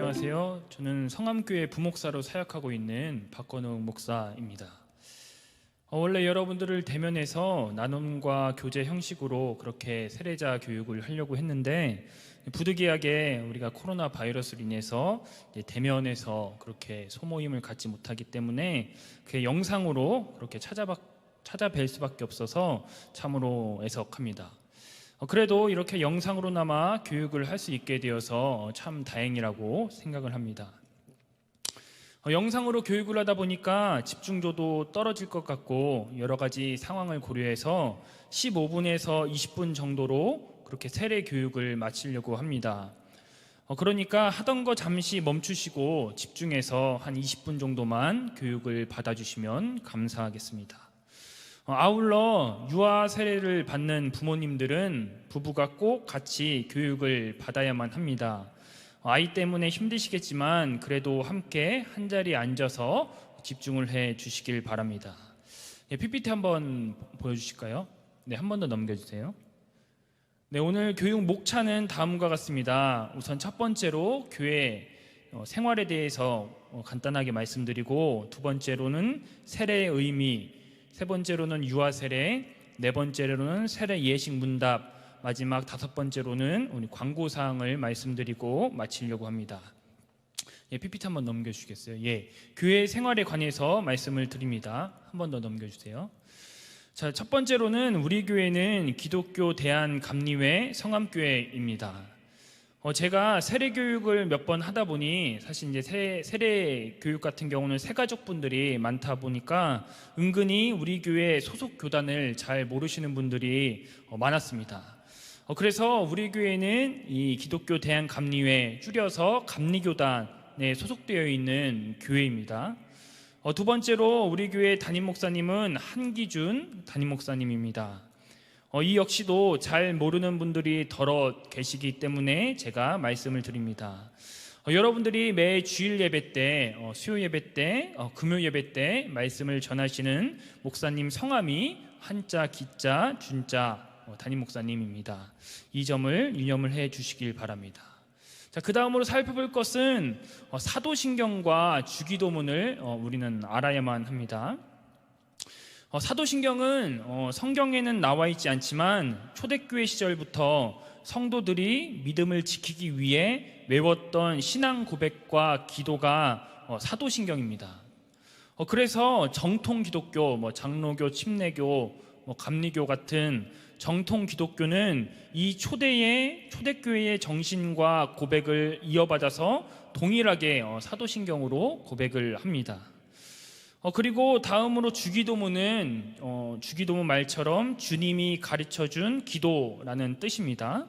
안녕하세요. 저는 성암교회 부목사로 사역하고 있는 박건욱 목사입니다. 원래 여러분들을 대면해서 나눔과 교제 형식으로 그렇게 세례자 교육을 하려고 했는데 부득이하게 우리가 코로나 바이러스로 인해서 대면에서 그렇게 소모임을 갖지 못하기 때문에 그 영상으로 그렇게 찾아뵐 수밖에 없어서 참으로 애석합니다. 그래도 이렇게 영상으로나마 교육을 할 수 있게 되어서 참 다행이라고 생각을 합니다. 영상으로 교육을 하다 보니까 집중도도 떨어질 것 같고 여러 가지 상황을 고려해서 15분에서 20분 정도로 그렇게 세례 교육을 마치려고 합니다. 그러니까 하던 거 잠시 멈추시고 집중해서 한 20분 정도만 교육을 받아주시면 감사하겠습니다. 아울러 유아 세례를 받는 부모님들은 부부가 꼭 같이 교육을 받아야만 합니다. 아이 때문에 힘드시겠지만 그래도 함께 한자리에 앉아서 집중을 해 주시길 바랍니다. PPT 한번 보여주실까요? 네, 한 번 더 넘겨주세요. 네, 오늘 교육 목차는 다음과 같습니다. 우선 첫 번째로 교회 생활에 대해서 간단하게 말씀드리고, 두 번째로는 세례의 의미, 세 번째로는 유아 세례, 네 번째로는 세례 예식 문답, 마지막 다섯 번째로는 우리 광고 사항을 말씀드리고 마치려고 합니다. PPT 한번 넘겨주시겠어요? 교회 생활에 관해서 말씀을 드립니다. 한 번 더 넘겨주세요. 자, 첫 번째로는 우리 교회는 기독교 대한감리회 성암교회입니다. 제가 세례 교육을 몇 번 하다 보니 사실 이제 세례 교육 같은 경우는 세가족 분들이 많다 보니까 은근히 우리 교회 소속 교단을 잘 모르시는 분들이 많았습니다. 그래서 우리 교회는 이 기독교 대한감리회, 줄여서 감리교단에 소속되어 있는 교회입니다. 두 번째로 우리 교회 담임 목사님은 한기준 담임 목사님입니다. 이 역시도 잘 모르는 분들이 더러 계시기 때문에 제가 말씀을 드립니다. 여러분들이 매 주일 예배 때, 수요 예배 때, 금요 예배 때 말씀을 전하시는 목사님 성함이 한자, 기자, 준자 담임 목사님입니다. 이 점을 유념을 해 주시길 바랍니다. 자, 그 다음으로 살펴볼 것은 사도신경과 주기도문을 우리는 알아야만 합니다. 사도신경은 성경에는 나와 있지 않지만 초대교회 시절부터 성도들이 믿음을 지키기 위해 외웠던 신앙 고백과 기도가 사도신경입니다. 그래서 정통 기독교, 장로교, 침례교, 감리교 같은 정통 기독교는 이 초대교회의 정신과 고백을 이어받아서 동일하게 사도신경으로 고백을 합니다. 그리고 다음으로 주기도문은 주기도문 말처럼 주님이 가르쳐준 기도라는 뜻입니다.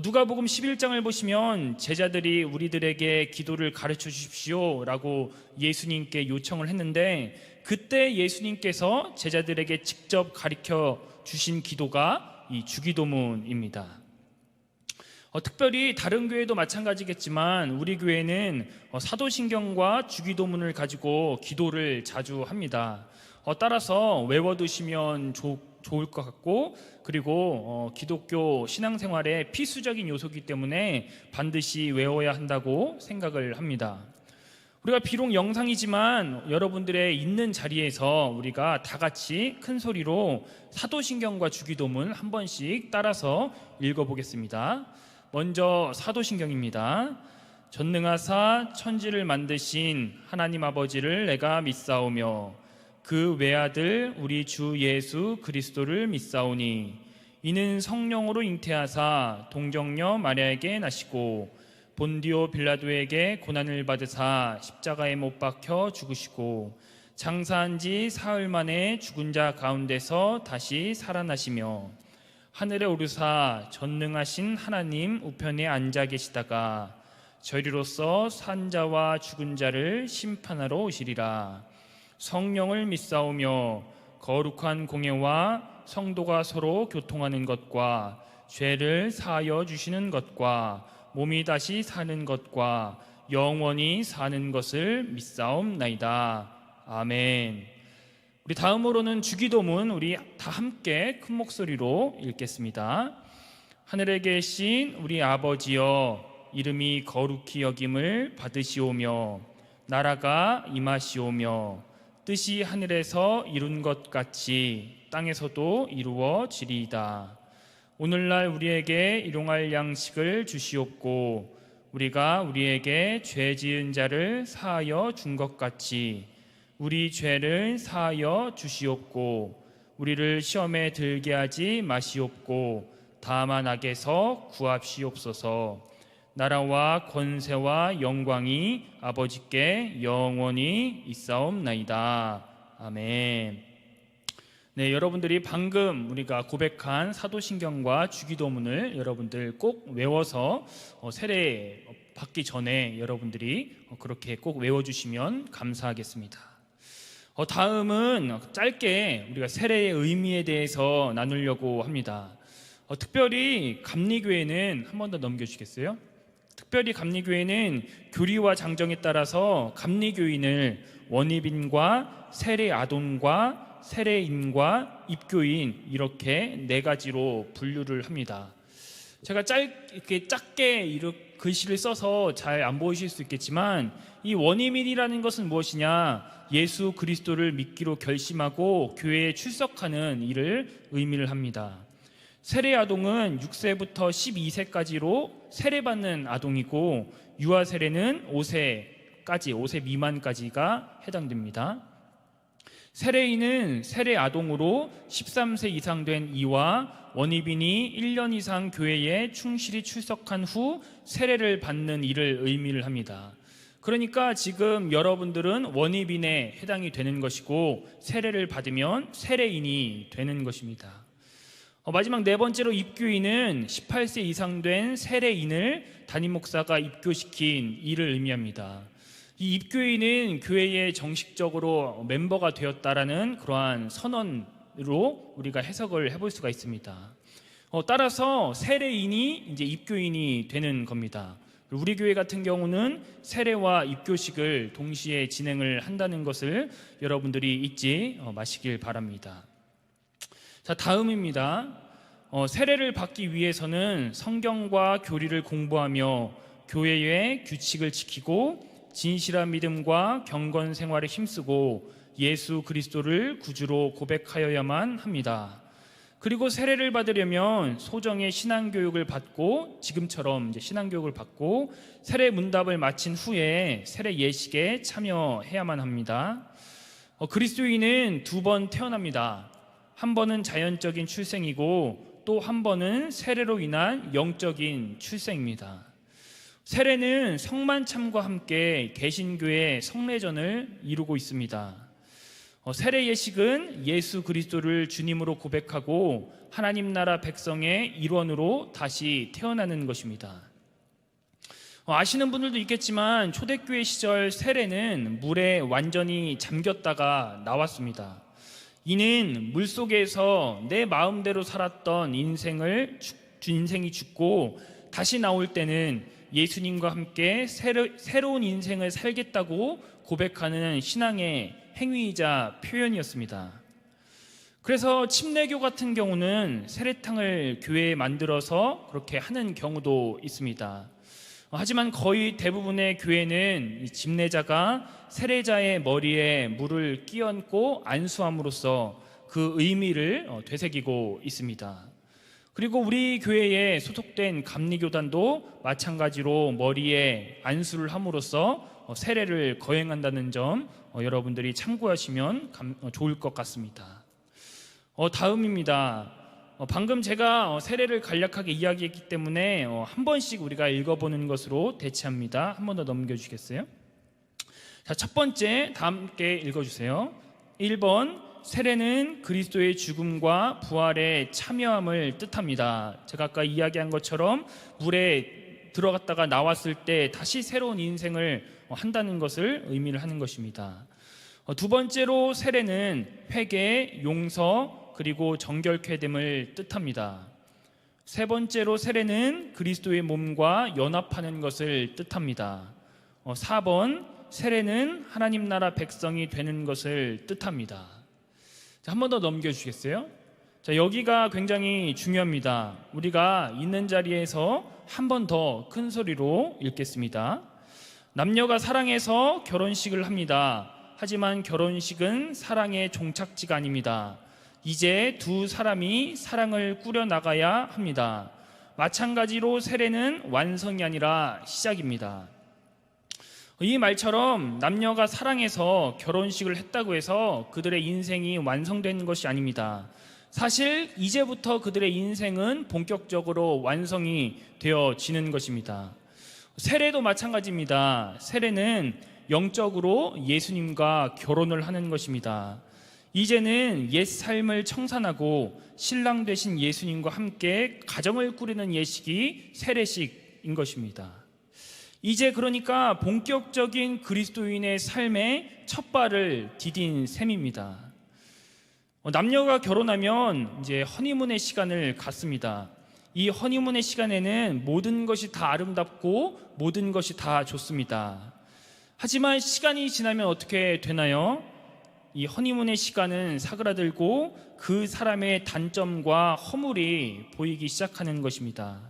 누가복음 11장을 보시면 제자들이 우리들에게 기도를 가르쳐 주십시오 라고 예수님께 요청을 했는데, 그때 예수님께서 제자들에게 직접 가르쳐 주신 기도가 이 주기도문입니다. 특별히 다른 교회도 마찬가지겠지만 우리 교회는 사도신경과 주기도문을 가지고 기도를 자주 합니다. 따라서 외워두시면 좋을 것 같고, 그리고 기독교 신앙생활의 필수적인 요소이기 때문에 반드시 외워야 한다고 생각을 합니다. 우리가 비록 영상이지만 여러분들의 있는 자리에서 우리가 다 같이 큰 소리로 사도신경과 주기도문 한 번씩 따라서 읽어보겠습니다. 먼저 사도신경입니다. 전능하사 천지를 만드신 하나님 아버지를 내가 믿사오며 그 외아들 우리 주 예수 그리스도를 믿사오니 이는 성령으로 잉태하사 동정녀 마리아에게 나시고 본디오 빌라도에게 고난을 받으사 십자가에 못 박혀 죽으시고 장사한 지 사흘 만에 죽은 자 가운데서 다시 살아나시며 하늘에 오르사 전능하신 하나님 우편에 앉아 계시다가 저리로서 산 자와 죽은 자를 심판하러 오시리라. 성령을 믿사오며 거룩한 공예와 성도가 서로 교통하는 것과 죄를 사하여 주시는 것과 몸이 다시 사는 것과 영원히 사는 것을 믿사옵나이다. 아멘. 우리 다음으로는 주기도문 우리 다 함께 큰 목소리로 읽겠습니다. 하늘에 계신 우리 아버지여, 이름이 거룩히 여김을 받으시오며 나라가 임하시오며 뜻이 하늘에서 이룬 것 같이 땅에서도 이루어지리이다. 오늘날 우리에게 일용할 양식을 주시옵고 우리가 우리에게 죄 지은 자를 사하여 준 것 같이 우리 죄를 사하여 주시옵고 우리를 시험에 들게 하지 마시옵고 다만 악에서 구합시옵소서. 나라와 권세와 영광이 아버지께 영원히 있사옵나이다. 아멘. 네, 여러분들이 방금 우리가 고백한 사도신경과 주기도문을 여러분들 꼭 외워서 세례 받기 전에 여러분들이 그렇게 꼭 외워주시면 감사하겠습니다. 다음은 짧게 우리가 세례의 의미에 대해서 나누려고 합니다. 특별히 감리교회는 한 번 더 넘겨주시겠어요? 특별히 감리교회는 교리와 장정에 따라서 감리교인을 원입인과 세례아동과 세례인과 입교인 이렇게 네 가지로 분류를 합니다. 제가 이렇게 작게 글씨를 써서 잘 안 보이실 수 있겠지만 이 원이민이라는 것은 무엇이냐? 예수 그리스도를 믿기로 결심하고 교회에 출석하는 일을 의미를 합니다. 세례 아동은 6세부터 12세까지로 세례받는 아동이고 유아 세례는 5세 미만까지가 해당됩니다. 세례인은 세례 아동으로 13세 이상 된 이와 원입인이 1년 이상 교회에 충실히 출석한 후 세례를 받는 일을 의미를 합니다. 그러니까 지금 여러분들은 원입인에 해당이 되는 것이고 세례를 받으면 세례인이 되는 것입니다. 마지막 네 번째로 입교인은 18세 이상 된 세례인을 담임 목사가 입교시킨 일을 의미합니다. 이 입교인은 교회에 정식적으로 멤버가 되었다라는 그러한 선언으로 우리가 해석을 해볼 수가 있습니다. 따라서 세례인이 이제 입교인이 되는 겁니다. 우리 교회 같은 경우는 세례와 입교식을 동시에 진행을 한다는 것을 여러분들이 잊지 마시길 바랍니다. 자, 다음입니다. 세례를 받기 위해서는 성경과 교리를 공부하며 교회의 규칙을 지키고 진실한 믿음과 경건 생활에 힘쓰고 예수 그리스도를 구주로 고백하여야만 합니다. 그리고 세례를 받으려면 소정의 신앙교육을 받고 지금처럼 이제 신앙교육을 받고 세례 문답을 마친 후에 세례 예식에 참여해야만 합니다. 그리스도인은 두 번 태어납니다. 한 번은 자연적인 출생이고 또 한 번은 세례로 인한 영적인 출생입니다. 세례는 성만참과 함께 개신교의 성례전을 이루고 있습니다. 세례 예식은 예수 그리스도를 주님으로 고백하고 하나님 나라 백성의 일원으로 다시 태어나는 것입니다. 아시는 분들도 있겠지만 초대교회 시절 세례는 물에 완전히 잠겼다가 나왔습니다. 이는 물속에서 내 마음대로 살았던 인생이 죽고 다시 나올 때는 예수님과 함께 새로운 인생을 살겠다고 고백하는 신앙의 행위이자 표현이었습니다. 그래서 침례교 같은 경우는 세례탕을 교회에 만들어서 그렇게 하는 경우도 있습니다. 하지만 거의 대부분의 교회는 이 집례자가 세례자의 머리에 물을 끼얹고 안수함으로써 그 의미를 되새기고 있습니다. 그리고 우리 교회에 소속된 감리교단도 마찬가지로 머리에 안수를 함으로써 세례를 거행한다는 점 여러분들이 참고하시면 좋을 것 같습니다. 다음입니다. 방금 제가 세례를 간략하게 이야기했기 때문에 한 번씩 우리가 읽어보는 것으로 대체합니다. 한 번 더 넘겨주시겠어요? 자, 첫 번째 다 함께 읽어주세요. 1번, 세례는 그리스도의 죽음과 부활에 참여함을 뜻합니다. 제가 아까 이야기한 것처럼 물에 들어갔다가 나왔을 때 다시 새로운 인생을 한다는 것을 의미를 하는 것입니다. 두 번째로 세례는 회개, 용서, 그리고 정결케 됨을 뜻합니다. 세 번째로 세례는 그리스도의 몸과 연합하는 것을 뜻합니다. 4번, 세례는 하나님 나라 백성이 되는 것을 뜻합니다. 한 번 더 넘겨주시겠어요? 자, 여기가 굉장히 중요합니다. 우리가 있는 자리에서 한 번 더 큰 소리로 읽겠습니다. 남녀가 사랑해서 결혼식을 합니다. 하지만 결혼식은 사랑의 종착지가 아닙니다. 이제 두 사람이 사랑을 꾸려나가야 합니다. 마찬가지로 세례는 완성이 아니라 시작입니다. 이 말처럼 남녀가 사랑해서 결혼식을 했다고 해서 그들의 인생이 완성된 것이 아닙니다. 사실 이제부터 그들의 인생은 본격적으로 완성이 되어지는 것입니다. 세례도 마찬가지입니다. 세례는 영적으로 예수님과 결혼을 하는 것입니다. 이제는 옛 삶을 청산하고 신랑 되신 예수님과 함께 가정을 꾸리는 예식이 세례식인 것입니다. 이제 그러니까 본격적인 그리스도인의 삶의 첫 발을 디딘 셈입니다. 남녀가 결혼하면 이제 허니문의 시간을 갖습니다. 이 허니문의 시간에는 모든 것이 다 아름답고 모든 것이 다 좋습니다. 하지만 시간이 지나면 어떻게 되나요? 이 허니문의 시간은 사그라들고 그 사람의 단점과 허물이 보이기 시작하는 것입니다.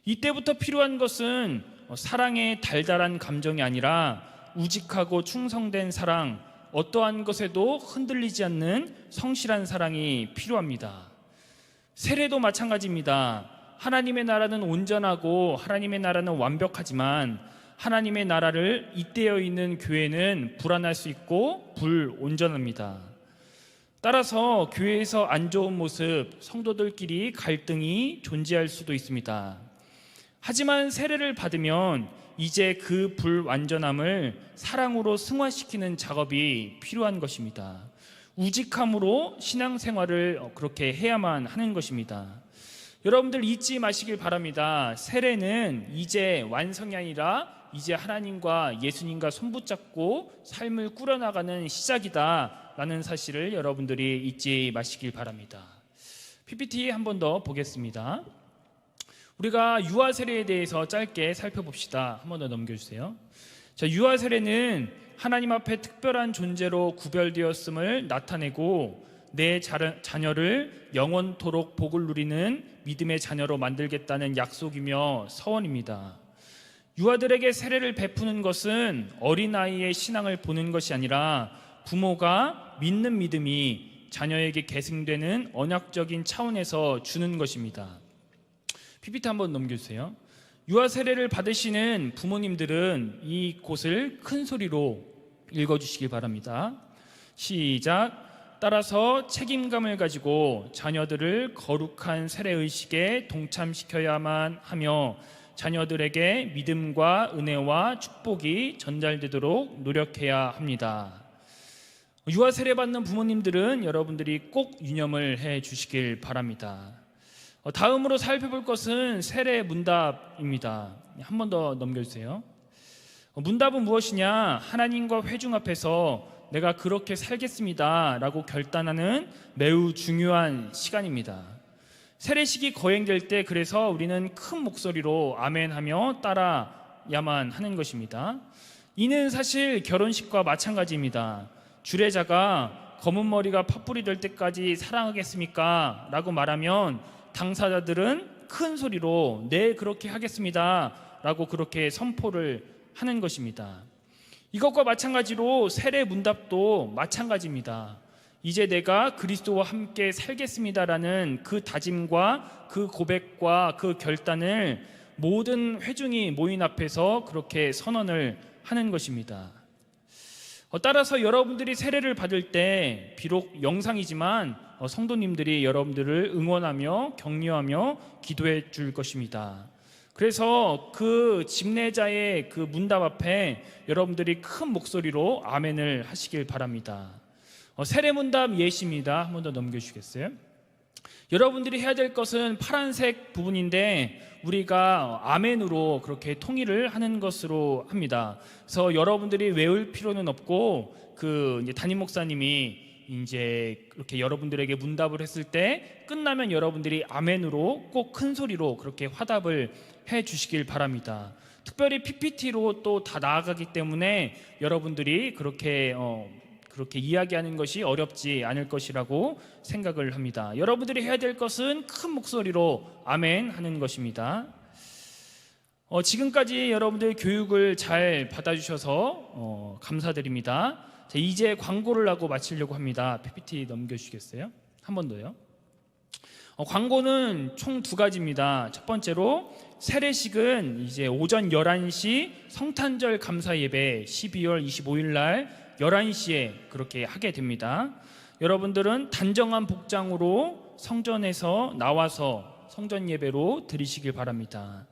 이때부터 필요한 것은 사랑의 달달한 감정이 아니라 우직하고 충성된 사랑, 어떠한 것에도 흔들리지 않는 성실한 사랑이 필요합니다. 세례도 마찬가지입니다. 하나님의 나라는 온전하고 하나님의 나라는 완벽하지만 하나님의 나라를 잇대어 있는 교회는 불안할 수 있고 불온전합니다. 따라서 교회에서 안 좋은 모습, 성도들끼리 갈등이 존재할 수도 있습니다. 하지만 세례를 받으면 이제 그 불완전함을 사랑으로 승화시키는 작업이 필요한 것입니다. 우직함으로 신앙생활을 그렇게 해야만 하는 것입니다. 여러분들 잊지 마시길 바랍니다. 세례는 이제 완성이 아니라 이제 하나님과 예수님과 손붙잡고 삶을 꾸려나가는 시작이다 라는 사실을 여러분들이 잊지 마시길 바랍니다. PPT 한 번 더 보겠습니다. 우리가 유아 세례에 대해서 짧게 살펴봅시다. 한 번 더 넘겨주세요. 자, 유아 세례는 하나님 앞에 특별한 존재로 구별되었음을 나타내고 내 자녀를 영원토록 복을 누리는 믿음의 자녀로 만들겠다는 약속이며 서원입니다. 유아들에게 세례를 베푸는 것은 어린아이의 신앙을 보는 것이 아니라 부모가 믿는 믿음이 자녀에게 계승되는 언약적인 차원에서 주는 것입니다. PPT 한번 넘겨주세요. 유아 세례를 받으시는 부모님들은 이 곳을 큰 소리로 읽어주시기 바랍니다. 시작. 따라서 책임감을 가지고 자녀들을 거룩한 세례의식에 동참시켜야만 하며 자녀들에게 믿음과 은혜와 축복이 전달되도록 노력해야 합니다. 유아 세례 받는 부모님들은 여러분들이 꼭 유념을 해 주시길 바랍니다. 다음으로 살펴볼 것은 세례 문답입니다. 한 번 더 넘겨주세요. 문답은 무엇이냐? 하나님과 회중 앞에서 내가 그렇게 살겠습니다 라고 결단하는 매우 중요한 시간입니다. 세례식이 거행될 때 그래서 우리는 큰 목소리로 아멘하며 따라야만 하는 것입니다. 이는 사실 결혼식과 마찬가지입니다. 주례자가 검은 머리가 팥불이 될 때까지 사랑하겠습니까? 라고 말하면 당사자들은 큰 소리로 네 그렇게 하겠습니다 라고 그렇게 선포를 하는 것입니다. 이것과 마찬가지로 세례 문답도 마찬가지입니다. 이제 내가 그리스도와 함께 살겠습니다라는 그 다짐과 그 고백과 그 결단을 모든 회중이 모인 앞에서 그렇게 선언을 하는 것입니다. 따라서 여러분들이 세례를 받을 때 비록 영상이지만 성도님들이 여러분들을 응원하며 격려하며 기도해 줄 것입니다. 그래서 그 집례자의 그 문답 앞에 여러분들이 큰 목소리로 아멘을 하시길 바랍니다. 세례 문답 예시입니다. 한 번 더 넘겨주시겠어요? 여러분들이 해야 될 것은 파란색 부분인데 우리가 아멘으로 그렇게 통일을 하는 것으로 합니다. 그래서 여러분들이 외울 필요는 없고 이제 담임 목사님이 이제 그렇게 여러분들에게 문답을 했을 때 끝나면 여러분들이 아멘으로 꼭 큰 소리로 그렇게 화답을 해 주시길 바랍니다. 특별히 PPT로 또 다 나아가기 때문에 여러분들이 그렇게 그렇게 이야기하는 것이 어렵지 않을 것이라고 생각을 합니다. 여러분들이 해야 될 것은 큰 목소리로 아멘 하는 것입니다. 지금까지 여러분들 교육을 잘 받아주셔서 감사드립니다. 자, 이제 광고를 하고 마치려고 합니다. PPT 넘겨주시겠어요? 한 번 더요. 광고는 총 2가지입니다. 첫 번째로 세례식은 이제 오전 11시 성탄절 감사 예배 12월 25일 날 11시에 그렇게 하게 됩니다. 여러분들은 단정한 복장으로 성전에서 나와서 성전 예배로 드리시길 바랍니다.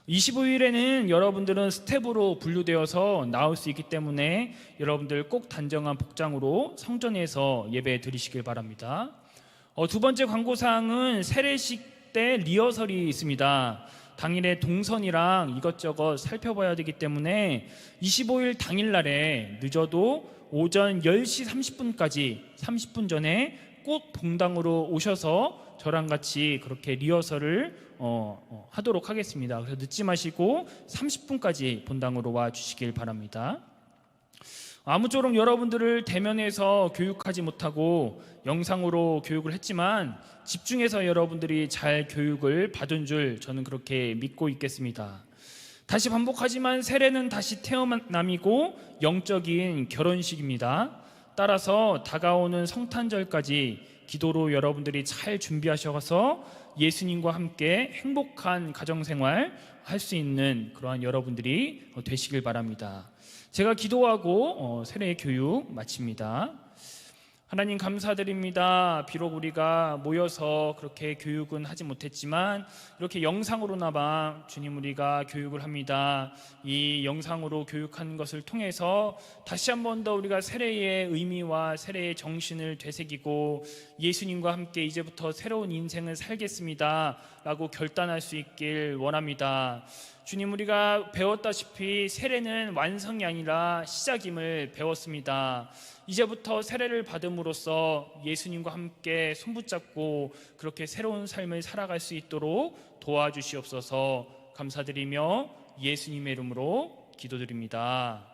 25일에는 여러분들은 스텝으로 분류되어서 나올 수 있기 때문에 여러분들 꼭 단정한 복장으로 성전에서 예배 드리시길 바랍니다. 두 번째 광고사항은 세례식 때 리허설이 있습니다. 당일에 동선이랑 이것저것 살펴봐야 되기 때문에 25일 당일날에 늦어도 오전 10시 30분까지 30분 전에 꼭 본당으로 오셔서 저랑 같이 그렇게 리허설을 하도록 하겠습니다. 그래서 늦지 마시고 30분까지 본당으로 와 주시길 바랍니다. 아무쪼록 여러분들을 대면해서 교육하지 못하고 영상으로 교육을 했지만 집중해서 여러분들이 잘 교육을 받은 줄 저는 그렇게 믿고 있겠습니다. 다시 반복하지만 세례는 다시 태어남이고 영적인 결혼식입니다. 따라서 다가오는 성탄절까지 기도로 여러분들이 잘 준비하셔서 예수님과 함께 행복한 가정생활 할 수 있는 그러한 여러분들이 되시길 바랍니다. 제가 기도하고 세례 교육 마칩니다. 하나님 감사드립니다. 비록 우리가 모여서 그렇게 교육은 하지 못했지만 이렇게 영상으로나마 주님 우리가 교육을 합니다. 이 영상으로 교육한 것을 통해서 다시 한 번 더 우리가 세례의 의미와 세례의 정신을 되새기고 예수님과 함께 이제부터 새로운 인생을 살겠습니다 라고 결단할 수 있길 원합니다. 주님 우리가 배웠다시피 세례는 완성이 아니라 시작임을 배웠습니다. 이제부터 세례를 받음으로써 예수님과 함께 손붙잡고 그렇게 새로운 삶을 살아갈 수 있도록 도와주시옵소서. 감사드리며 예수님의 이름으로 기도드립니다.